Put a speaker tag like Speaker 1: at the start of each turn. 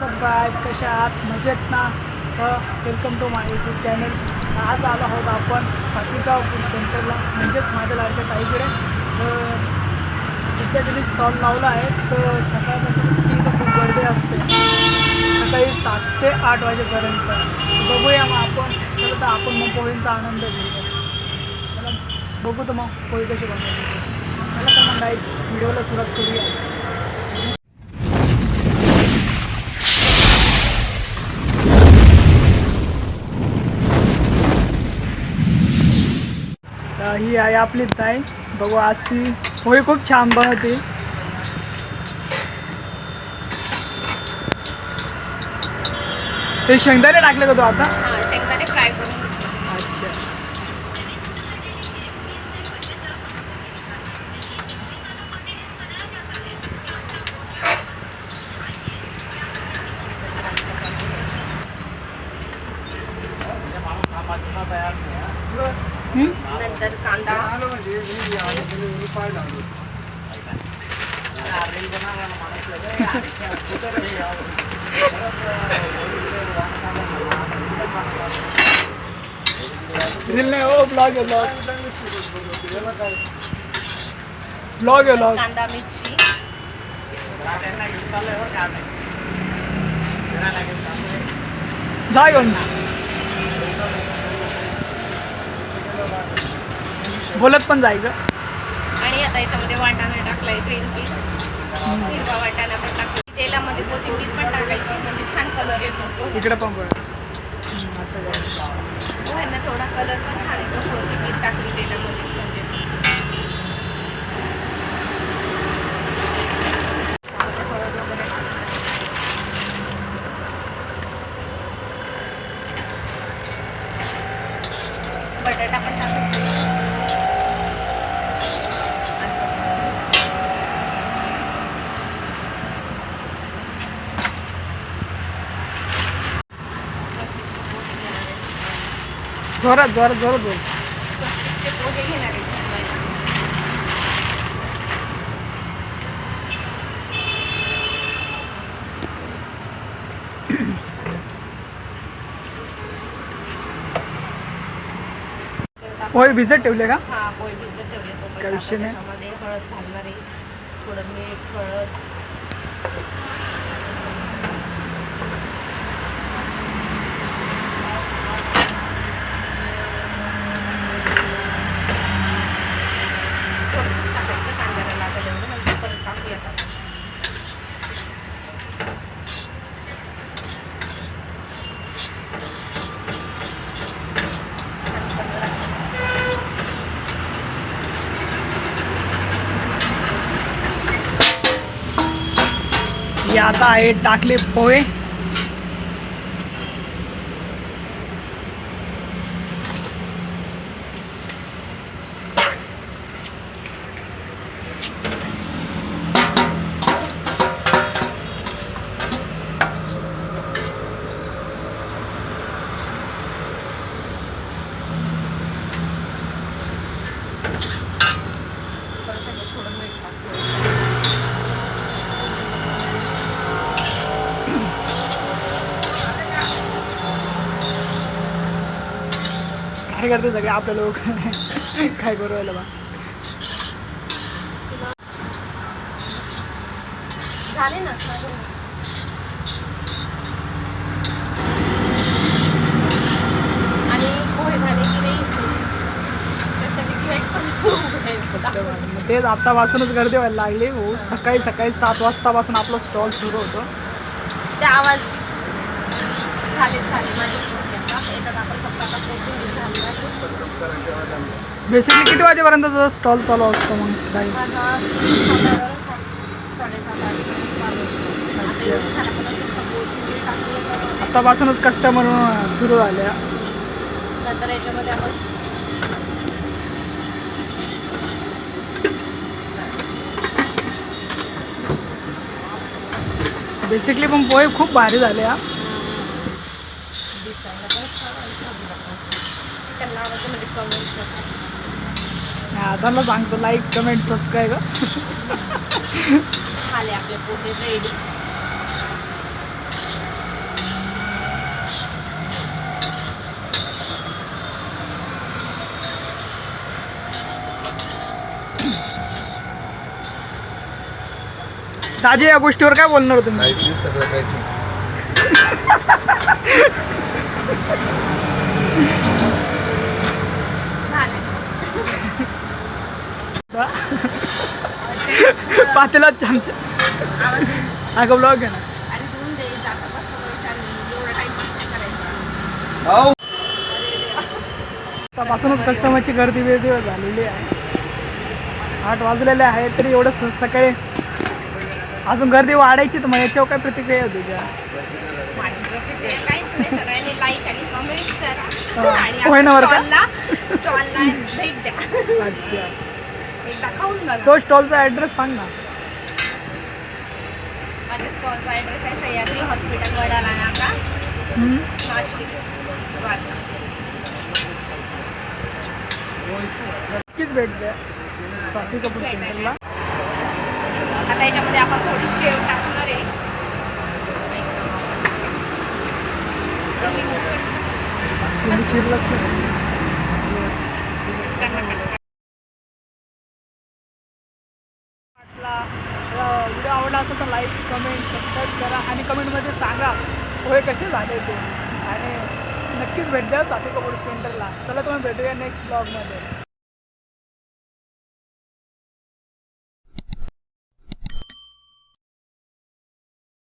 Speaker 1: WhatsApp guys, कशा आहात? मजेत ना? तर welcome to my YouTube channel. आज आलो आहोत आपण सातिगाव फूड सेंटरला, म्हणजेच माझ्या लाडक्या ताईकडे. तर तिथल्या त्यांनी स्टॉल लावला आहे. तर सकाळपासून तिची इथं खूप गर्दी असते, सकाळी 7 ते 8 वाजेपर्यंत. बघूया मग आपण. चला तर आपण मग पोळींचा आनंद घेऊया. चला बघू तर मग पोळी कशी बनवली. चला तर मग गाईज व्हिडिओला सुरुवात करूया. ही आहे आपली ताई. बघू, आज ती पोळी खूप छान बनवते. ते शेंगदाणे टाकले का तू आता?
Speaker 2: शेंगदाणे फ्राय करून.
Speaker 1: अच्छा.
Speaker 2: नंतर कांदा,
Speaker 1: रील नाही हो, ब्लॉग आहे. ब्लॉग आहे ब्लॉग.
Speaker 2: कांदा, मिरची,
Speaker 1: जा घेऊन. बोलत पण जायचं.
Speaker 2: आणि आता याच्यामध्ये वाटाणा टाकलाय, ग्रीन पीस, हिरवा वाटाणा पण टाकला. तेलामध्ये कोथिंबीर पण टाकायची, म्हणजे छान कलर येतो.
Speaker 1: इकडे पण बघ. असं
Speaker 2: पोह्यांना थोडा कलर पण छान येतो, कोथिंबीर टाकली तेलामध्ये म्हणजे. हळद वगैरे बटाटा पण टाकायचा.
Speaker 1: जोरात जोरात जोरात बोल.
Speaker 2: स्वस्तिकचे पोहे घेणार आहेत.
Speaker 1: पोहे भिजत ठेवले का?
Speaker 2: हा, पोहे भिजत ठेवले.
Speaker 1: काय विषय नाही.
Speaker 2: त्याच्यामध्ये हळद घालणार आहे, थोडं मीठ, हळद. थोडंसं टाकायचं, कांद्याला लागेल एवढं, म्हणजे परत टाकूया.
Speaker 1: हे आता आहे टाकले पोहे.
Speaker 2: थोडं मीठ टाकूया.
Speaker 1: काय करते सगळे आपले लोक. काय करू राहिलं बा.
Speaker 2: झाले ना. आणि पोहे झाले की नाही
Speaker 1: मग तेच आत्तापासूनच गर्दी व्हायला लागली. हो, सकाळी 7 वाजतापासून आपला स्टॉल सुरू होतो.
Speaker 2: ते आवाज झाले माझे याच्यात आपण फक्त आता कोथिंबीर घालणार.
Speaker 1: बेसिकली किती वाजेपर्यंत तुझा स्टॉल चालू असतो मग काही?
Speaker 2: माझा 7:30.
Speaker 1: आत्तापासूनच कस्टमर सुरू झाल्या.
Speaker 2: नंतर याच्यामध्ये आपण
Speaker 1: बेसिकली पण पोहे खूप भारी झाले. हा,
Speaker 2: त्यांना आवडतं म्हणजे कमेंट.
Speaker 1: त्यांना सांगतो लाईक, कमेंट, सबस्क्राईब.
Speaker 2: झाले आपले पोहे रेडी.
Speaker 1: दाजी या गोष्टीवर काय बोलणार तुम्ही?
Speaker 3: माहिती सगळं काही
Speaker 2: झालं.
Speaker 1: पातेला चमचा
Speaker 2: आवाज
Speaker 1: अगं ब्लॉग आहे ना.
Speaker 2: आणि देऊन दे जाता बसतो पैशाने एवढा टाइम नाही करायचा.
Speaker 3: भाऊ
Speaker 1: आतापासूनच कस्टमरची गर्दी बिर्दी झालेली आहे. 8 वाजलेले आहे तरी एवढं सकाळी अजून गर्दी वाढायची. तर मग याच्यावर काय प्रतिक्रिया आहे तुझ्या?
Speaker 2: माझी प्रतिक्रिया काहीच नाही, सगळ्यांनी लाईक आणि कमेंट करा
Speaker 1: हा.
Speaker 2: आणि
Speaker 1: होय ना बरं का?
Speaker 2: स्टॉलला भेट द्या.
Speaker 1: अच्छा,
Speaker 2: एकदा खाऊन बघा.
Speaker 1: तो स्टॉलचा ॲड्रेस सांग ना.
Speaker 2: माझ्या स्टॉलचा ॲड्रेस आहे सह्याद्री हॉस्पिटल वडाला नाका,
Speaker 1: हम्म.
Speaker 2: नाशिक, वर्धा.
Speaker 1: नक्कीच भेट द्या स्वाती कपूर सेंटरला.
Speaker 2: आता याच्यामध्ये आपण थोडी शेव टाकणार आहे.
Speaker 1: तुम्ही चिरलंच नाही. व्हिडिओ आवडला असेल तर लाईक कमेंट सबस्क्राईब करा आणि कमेंटमध्ये सांगा पोहे कसे झाले ते. आणि नक्कीच भेट द्या स्वाती कपूर सेंटरला. चला तुम्ही भेटूया नेक्स्ट ब्लॉगमध्ये.